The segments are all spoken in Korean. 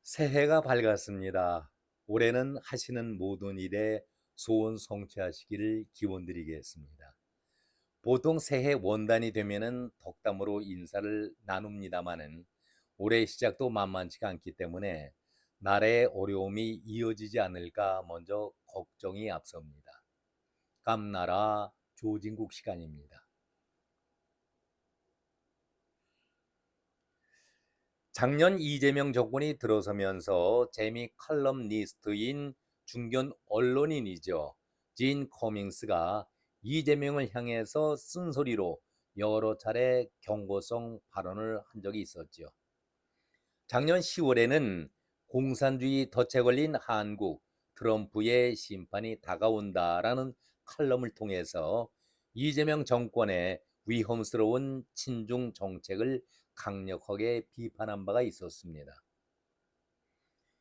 새해가 밝았습니다. 올해는 하시는 모든 일에 소원 성취하시기를 기원드리겠습니다. 보통 새해 원단이 되면은 덕담으로 인사를 나눕니다마는 올해 시작도 만만치가 않기 때문에 나라의 어려움이 이어지지 않을까 먼저 걱정이 앞섭니다. 감나라 조진국 시간입니다. 작년 이재명 정권이 들어서면서 재미 칼럼니스트인 중견 언론인이죠. 진 커밍스가 이재명을 향해서 쓴소리로 여러 차례 경고성 발언을 한 적이 있었죠. 작년 10월에는 공산주의 덫에 걸린 한국, 트럼프의 심판이 다가온다라는 칼럼을 통해서 이재명 정권의 위험스러운 친중 정책을 강력하게 비판한 바가 있었습니다.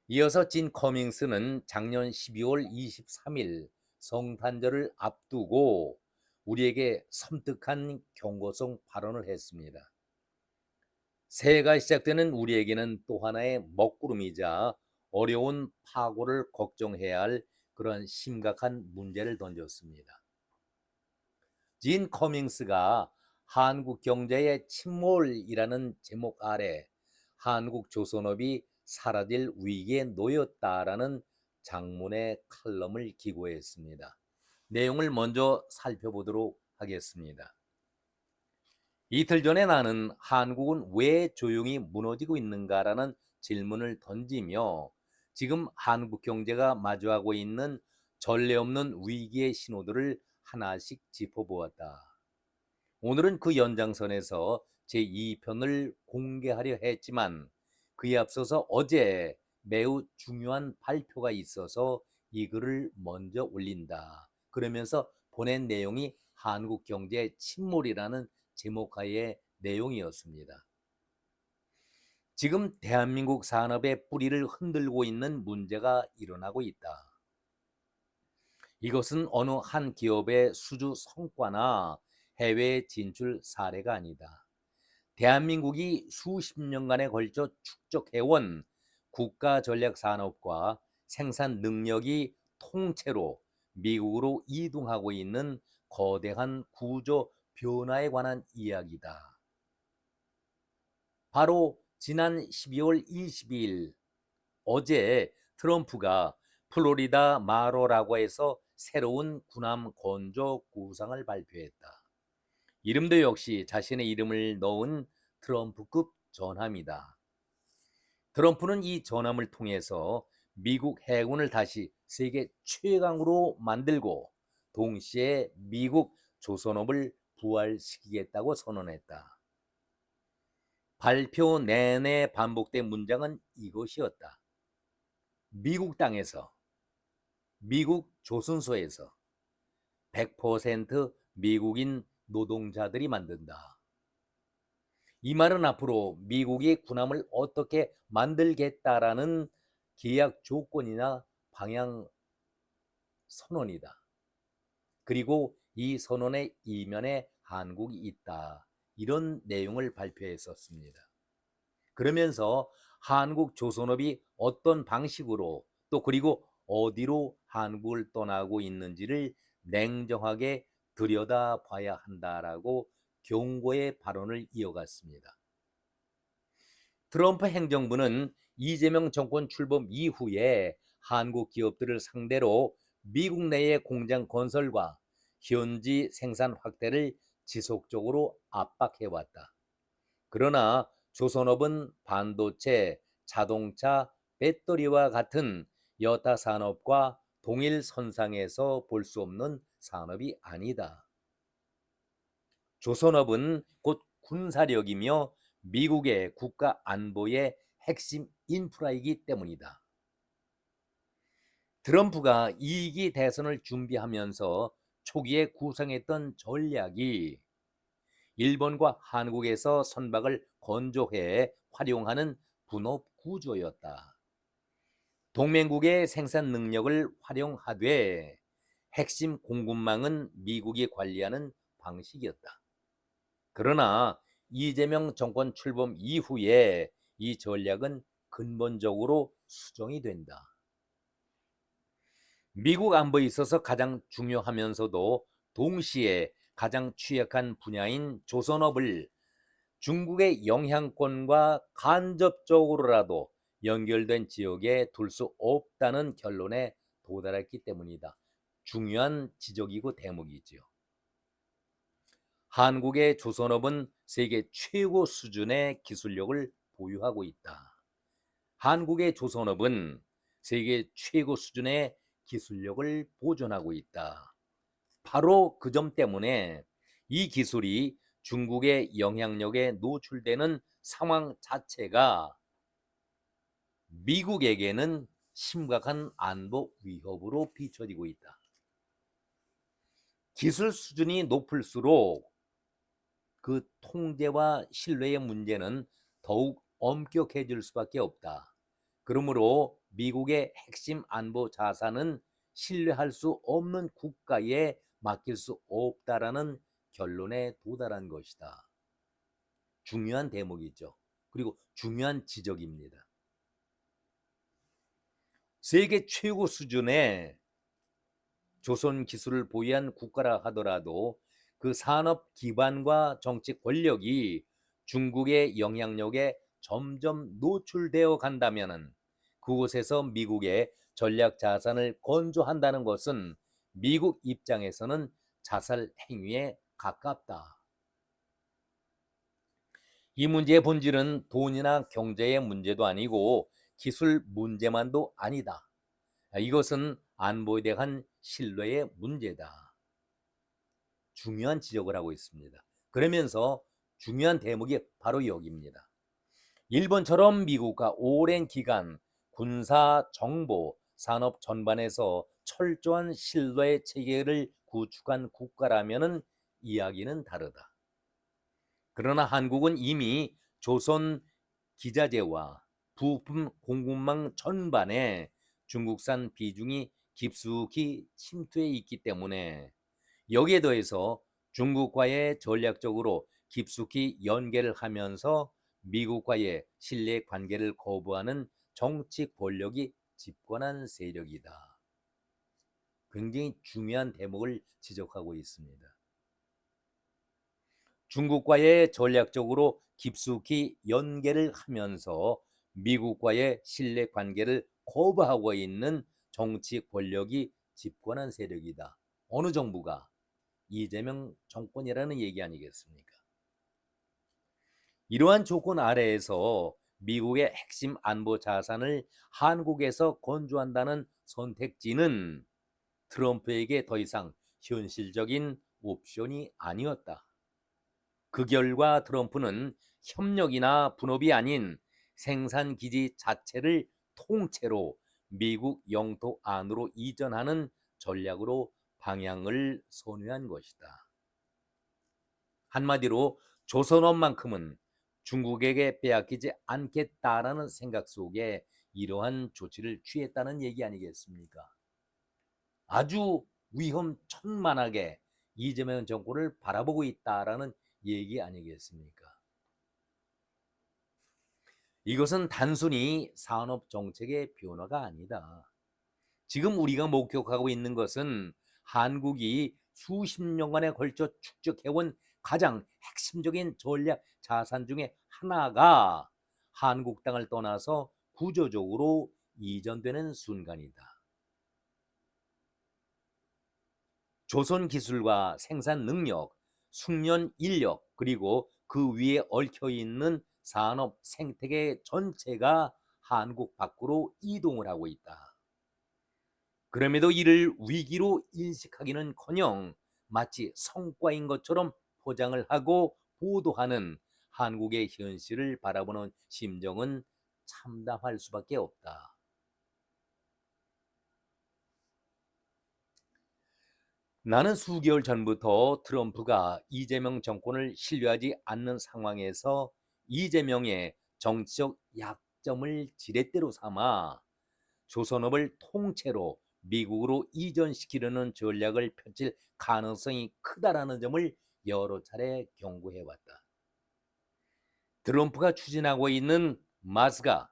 이어서 진 커밍스는 작년 12월 23일 성탄절을 앞두고 우리에게 섬뜩한 경고성 발언을 했습니다. 새해가 시작되는 우리에게는 또 하나의 먹구름이자 어려운 파고를 걱정해야 할 그런 심각한 문제를 던졌습니다. 진 커밍스가 한국 경제의 침몰이라는 제목 아래 한국 조선업이 사라질 위기에 놓였다라는 장문의 칼럼을 기고했습니다. 내용을 먼저 살펴보도록 하겠습니다. 이틀 전에 나는 한국은 왜 조용히 무너지고 있는가라는 질문을 던지며 지금 한국 경제가 마주하고 있는 전례 없는 위기의 신호들을 하나씩 짚어보았다. 오늘은 그 연장선에서 제2편을 공개하려 했지만 그에 앞서서 어제 매우 중요한 발표가 있어서 이 글을 먼저 올린다. 그러면서 보낸 내용이 한국 경제 침몰이라는 제목하에 내용이었습니다. 지금 대한민국 산업의 뿌리를 흔들고 있는 문제가 일어나고 있다. 이것은 어느 한 기업의 수주 성과나 해외 진출 사례가 아니다. 대한민국이 수십 년간에 걸쳐 축적해온 국가 전략 산업과 생산 능력이 통째로 미국으로 이동하고 있는 거대한 구조 변화에 관한 이야기다. 바로 지난 12월 22일 어제 트럼프가 플로리다 마로라고 해서 새로운 군함 건조 구상을 발표했다. 이름도 역시 자신의 이름을 넣은 트럼프급 전함이다. 트럼프는 이 전함을 통해서 미국 해군을 다시 세계 최강으로 만들고 동시에 미국 조선업을 부활시키겠다고 선언했다. 발표 내내 반복된 문장은 이것이었다. 미국 땅에서, 미국 조선소에서 100% 미국인 노동자들이 만든다. 이 말은 앞으로 미국이 군함을 어떻게 만들겠다라는 계약 조건이나 방향 선언이다. 그리고 이 선언의 이면에 한국이 있다. 이런 내용을 발표했었습니다. 그러면서 한국 조선업이 어떤 방식으로 또 그리고 어디로 한국을 떠나고 있는지를 냉정하게 들여다봐야 한다라고 경고의 발언을 이어갔습니다. 트럼프 행정부는 이재명 정권 출범 이후에 한국 기업들을 상대로 미국 내의 공장 건설과 현지 생산 확대를 지속적으로 압박해왔다. 그러나 조선업은 반도체, 자동차, 배터리와 같은 여타 산업과 동일 선상에서 볼 수 없는 산업이 아니다. 조선업은 곧 군사력이며 미국의 국가 안보의 핵심 인프라이기 때문이다. 트럼프가 2기 대선을 준비하면서 초기에 구상했던 전략이 일본과 한국에서 선박을 건조해 활용하는 분업 구조였다. 동맹국의 생산 능력을 활용하되 핵심 공급망은 미국이 관리하는 방식이었다. 그러나 이재명 정권 출범 이후에 이 전략은 근본적으로 수정이 된다. 미국 안보에 있어서 가장 중요하면서도 동시에 가장 취약한 분야인 조선업을 중국의 영향권과 간접적으로라도 연결된 지역에 둘 수 없다는 결론에 도달했기 때문이다. 중요한 지적이고 대목이지요. 한국의 조선업은 세계 최고 수준의 기술력을 보유하고 있다. 한국의 조선업은 세계 최고 수준의 기술력을 보존하고 있다. 바로 그 점 때문에 이 기술이 중국의 영향력에 노출되는 상황 자체가 미국에게는 심각한 안보 위협으로 비춰지고 있다. 기술 수준이 높을수록 그 통제와 신뢰의 문제는 더욱 엄격해질 수밖에 없다. 그러므로 미국의 핵심 안보 자산은 신뢰할 수 없는 국가에 맡길 수 없다라는 결론에 도달한 것이다. 중요한 대목이죠. 그리고 중요한 지적입니다. 세계 최고 수준의 조선 기술을 보유한 국가라 하더라도 그 산업 기반과 정치 권력이 중국의 영향력에 점점 노출되어 간다면 그곳에서 미국의 전략 자산을 건조한다는 것은 미국 입장에서는 자살 행위에 가깝다. 이 문제의 본질은 돈이나 경제의 문제도 아니고 기술 문제만도 아니다. 이것은 안보에 대한 신뢰의 문제다. 중요한 지적을 하고 있습니다. 그러면서 중요한 대목이 바로 여기입니다. 일본처럼 미국과 오랜 기간 군사, 정보, 산업 전반에서 철저한 신뢰 체계를 구축한 국가라면 이야기는 다르다. 그러나 한국은 이미 조선 기자재와 부품 공급망 전반에 중국산 비중이 깊숙이 침투해 있기 때문에 여기에 더해서 중국과의 전략적으로 깊숙이 연계를 하면서 미국과의 신뢰 관계를 거부하는 정치 권력이 집권한 세력이다. 굉장히 중요한 대목을 지적하고 있습니다. 중국과의 전략적으로 깊숙이 연계를 하면서 미국과의 신뢰 관계를 거부하고 있는 정치 권력이 집권한 세력이다. 어느 정부가? 이재명 정권이라는 얘기 아니겠습니까? 이러한 조건 아래에서 미국의 핵심 안보 자산을 한국에서 건조한다는 선택지는 트럼프에게 더 이상 현실적인 옵션이 아니었다. 그 결과 트럼프는 협력이나 분업이 아닌 생산기지 자체를 통째로 미국 영토 안으로 이전하는 전략으로 방향을 선회한 것이다. 한마디로 조선업만큼은 중국에게 빼앗기지 않겠다라는 생각 속에 이러한 조치를 취했다는 얘기 아니겠습니까? 아주 위험천만하게 이재명 정권을 바라보고 있다라는 얘기 아니겠습니까? 이것은 단순히 산업 정책의 변화가 아니다. 지금 우리가 목격하고 있는 것은 한국이 수십 년간에 걸쳐 축적해온 가장 핵심적인 전략 자산 중에 하나가 한국 땅을 떠나서 구조적으로 이전되는 순간이다. 조선 기술과 생산 능력, 숙련 인력, 그리고 그 위에 얽혀 있는 산업 생태계 전체가 한국 밖으로 이동을 하고 있다. 그럼에도 이를 위기로 인식하기는커녕 마치 성과인 것처럼 포장을 하고 보도하는 한국의 현실을 바라보는 심정은 참담할 수밖에 없다. 나는 수개월 전부터 트럼프가 이재명 정권을 신뢰하지 않는 상황에서 이재명의 정치적 약점을 지렛대로 삼아 조선업을 통째로 미국으로 이전시키려는 전략을 펼칠 가능성이 크다라는 점을 여러 차례 경고해왔다. 트럼프가 추진하고 있는 마스가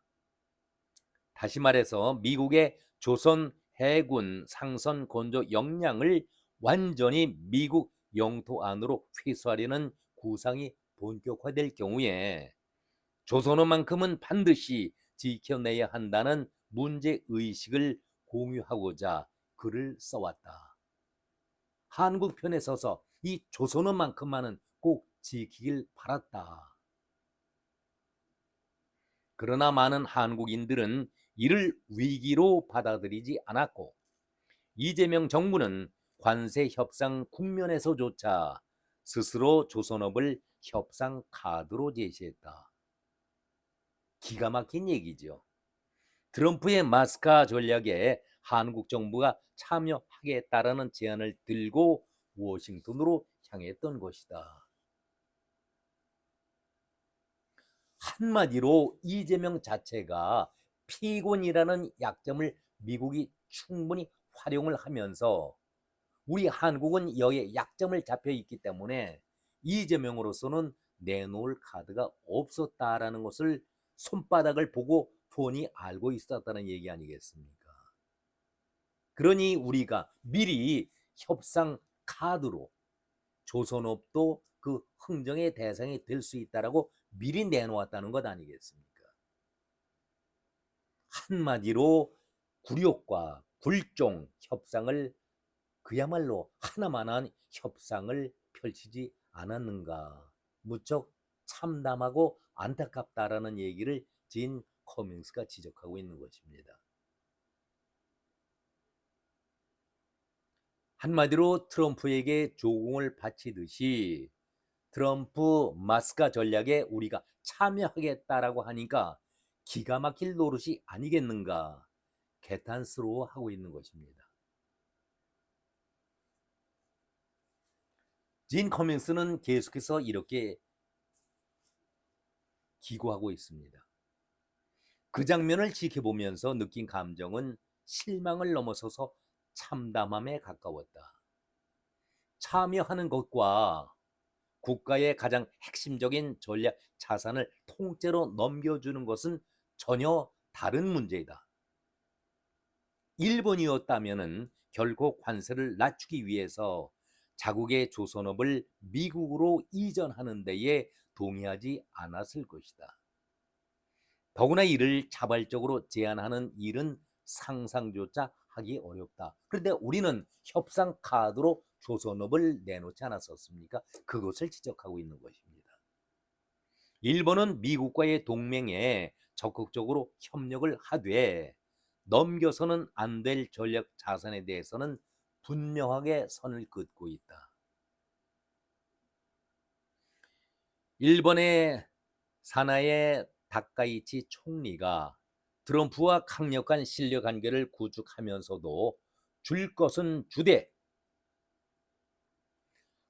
다시 말해서 미국의 조선 해군 상선 건조 역량을 완전히 미국 영토 안으로 회수하려는 구상이 본격화될 경우에 조선어만큼은 반드시 지켜내야 한다는 문제의식을 공유하고자 글을 써왔다. 한국 편에 서서 이 조선어만큼만은 꼭 지키길 바랐다. 그러나 많은 한국인들은 이를 위기로 받아들이지 않았고 이재명 정부는 관세 협상 국면에서조차 스스로 조선업을 협상 카드로 제시했다. 기가 막힌 얘기죠. 트럼프의 마스카 전략에 한국 정부가 참여하겠다라는 제안을 들고 워싱턴으로 향했던 것이다. 한마디로 이재명 자체가 피곤이라는 약점을 미국이 충분히 활용을 하면서 우리 한국은 여기에 약점을 잡혀 있기 때문에 이재명으로서는 내놓을 카드가 없었다라는 것을 손바닥을 보고 폰이 알고 있었다는 얘기 아니겠습니까? 그러니 우리가 미리 협상 카드로 조선업도 그 흥정의 대상이 될 수 있다라고 미리 내놓았다는 것 아니겠습니까? 한마디로 굴욕과 굴종 협상을 그야말로 하나만한 협상을 펼치지 않았는가. 무척 참담하고 안타깝다라는 얘기를 진 커밍스가 지적하고 있는 것입니다. 한마디로 트럼프에게 조공을 바치듯이 트럼프 마스카 전략에 우리가 참여하겠다라고 하니까 기가 막힐 노릇이 아니겠는가 개탄스러워하고 있는 것입니다. 진 커밍스는 계속해서 이렇게 기고하고 있습니다. 그 장면을 지켜보면서 느낀 감정은 실망을 넘어서서 참담함에 가까웠다. 참여하는 것과 국가의 가장 핵심적인 전략 자산을 통째로 넘겨주는 것은 전혀 다른 문제이다. 일본이었다면 결국 관세를 낮추기 위해서 자국의 조선업을 미국으로 이전하는 데에 동의하지 않았을 것이다. 더구나 이를 자발적으로 제안하는 일은 상상조차 하기 어렵다. 그런데 우리는 협상 카드로 조선업을 내놓지 않았었습니까? 그것을 지적하고 있는 것입니다. 일본은 미국과의 동맹에 적극적으로 협력을 하되 넘겨서는 안 될 전략 자산에 대해서는 분명하게 선을 긋고 있다. 일본의 사나의 다카이치 총리가 트럼프와 강력한 신뢰 관계를 구축하면서도 줄 것은 주되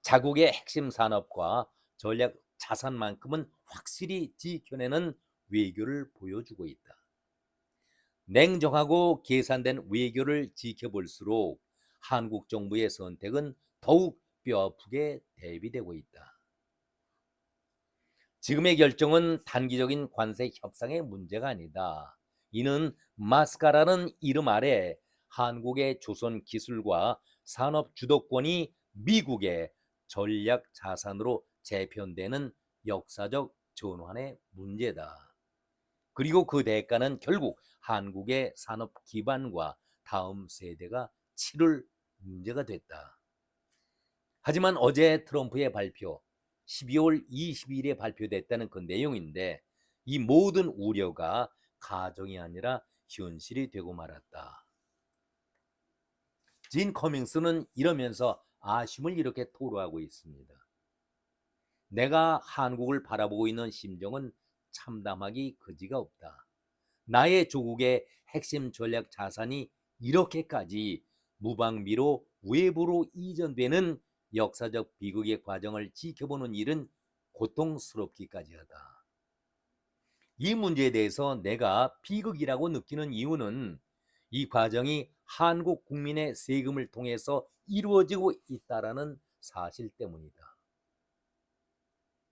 자국의 핵심 산업과 전략 자산만큼은 확실히 지켜내는 외교를 보여주고 있다. 냉정하고 계산된 외교를 지켜볼수록 한국 정부의 선택은 더욱 뼈아프게 대비되고 있다. 지금의 결정은 단기적인 관세 협상의 문제가 아니다. 이는 마스카라는 이름 아래 한국의 조선 기술과 산업 주도권이 미국의 전략 자산으로 재편되는 역사적 전환의 문제다. 그리고 그 대가는 결국 한국의 산업 기반과 다음 세대가 치를 문제가 됐다. 하지만 어제 트럼프의 발표, 12월 20일에 발표됐다는 그 내용인데 이 모든 우려가 가정이 아니라 현실이 되고 말았다. 진 커밍스는 이러면서 아쉬움을 이렇게 토로하고 있습니다. 내가 한국을 바라보고 있는 심정은 참담하기 그지가 없다. 나의 조국의 핵심 전략 자산이 이렇게까지 무방비로 외부로 이전되는 역사적 비극의 과정을 지켜보는 일은 고통스럽기까지 하다. 이 문제에 대해서 내가 비극이라고 느끼는 이유는 이 과정이 한국 국민의 세금을 통해서 이루어지고 있다는 사실 때문이다.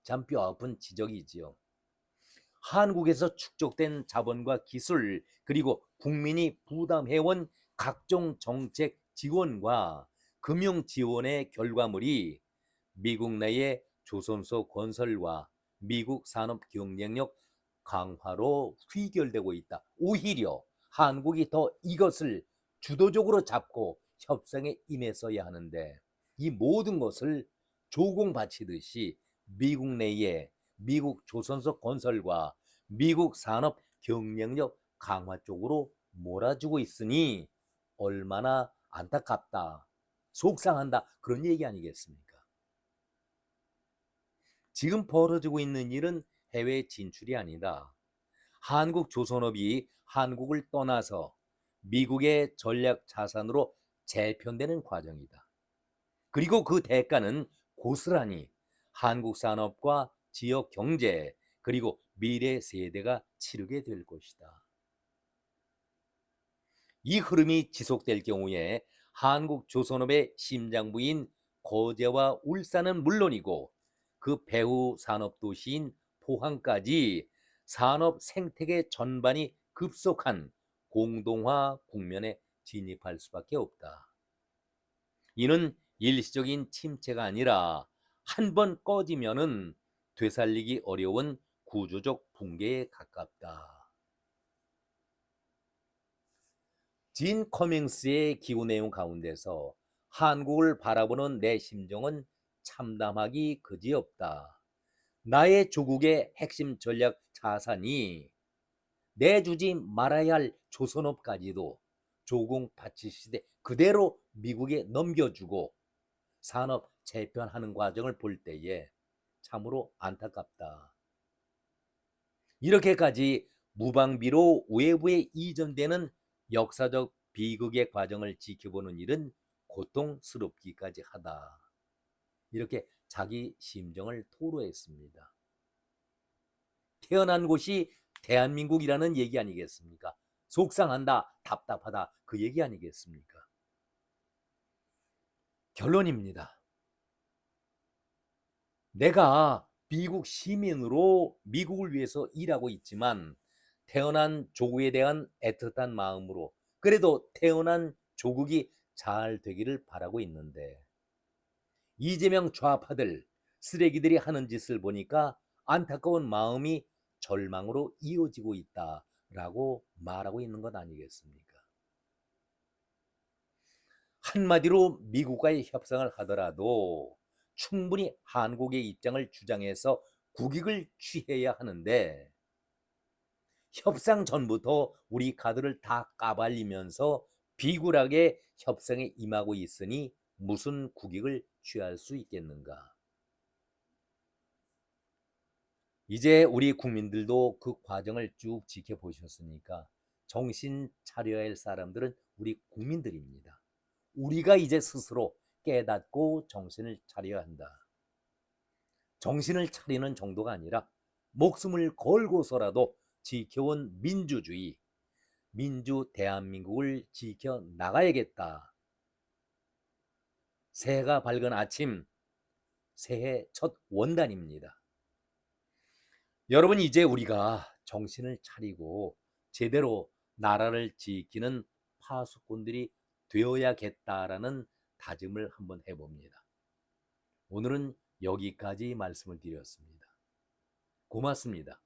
참 뼈아픈 지적이지요. 한국에서 축적된 자본과 기술, 그리고 국민이 부담해온 각종 정책 지원과 금융 지원의 결과물이 미국 내의 조선소 건설과 미국 산업 경쟁력 강화로 휘결되고 있다. 오히려 한국이 더 이것을 주도적으로 잡고 협상에 임했어야 하는데, 이 모든 것을 조공바치듯이 미국 내에 미국 조선소 건설과 미국 산업 경쟁력 강화 쪽으로 몰아주고 있으니 얼마나 안타깝다, 속상한다, 그런 얘기 아니겠습니까? 지금 벌어지고 있는 일은 해외 진출이 아니다. 한국 조선업이 한국을 떠나서 미국의 전략 자산으로 재편되는 과정이다. 그리고 그 대가는 고스란히 한국 산업과 지역 경제, 그리고 미래 세대가 치르게 될 것이다. 이 흐름이 지속될 경우에 한국 조선업의 심장부인 거제와 울산은 물론이고 그 배후 산업도시인 포항까지 산업 생태계 전반이 급속한 공동화 국면에 진입할 수밖에 없다. 이는 일시적인 침체가 아니라 한 번 꺼지면은 되살리기 어려운 구조적 붕괴에 가깝다. 진 커밍스의 기후 내용 가운데서 한국을 바라보는 내 심정은 참담하기 그지없다. 나의 조국의 핵심 전략 자산이 내주지 말아야 할 조선업까지도 조공 파치 시대 그대로 미국에 넘겨주고 산업 재편하는 과정을 볼 때에 참으로 안타깝다. 이렇게까지 무방비로 외부에 이전되는 역사적 비극의 과정을 지켜보는 일은 고통스럽기까지 하다. 이렇게 자기 심정을 토로했습니다. 태어난 곳이 대한민국이라는 얘기 아니겠습니까? 속상한다, 답답하다, 그 얘기 아니겠습니까? 결론입니다. 내가 미국 시민으로 미국을 위해서 일하고 있지만 태어난 조국에 대한 애틋한 마음으로 그래도 태어난 조국이 잘 되기를 바라고 있는데, 이재명 좌파들 쓰레기들이 하는 짓을 보니까 안타까운 마음이 절망으로 이어지고 있다라고 말하고 있는 것 아니겠습니까? 한마디로 미국과의 협상을 하더라도 충분히 한국의 입장을 주장해서 국익을 취해야 하는데, 협상 전부터 우리 카드를 다 까발리면서 비굴하게 협상에 임하고 있으니 무슨 국익을 취할 수 있겠는가? 이제 우리 국민들도 그 과정을 쭉 지켜보셨으니까 정신 차려야 할 사람들은 우리 국민들입니다. 우리가 이제 스스로 깨닫고 정신을 차려야 한다. 정신을 차리는 정도가 아니라 목숨을 걸고서라도 지켜온 민주주의, 민주 대한민국을 지켜 나가야겠다. 새해가 밝은 아침, 새해 첫 원단입니다. 여러분, 이제 우리가 정신을 차리고 제대로 나라를 지키는 파수꾼들이 되어야겠다라는 다짐을 한번 해봅니다. 오늘은 여기까지 말씀을 드렸습니다. 고맙습니다.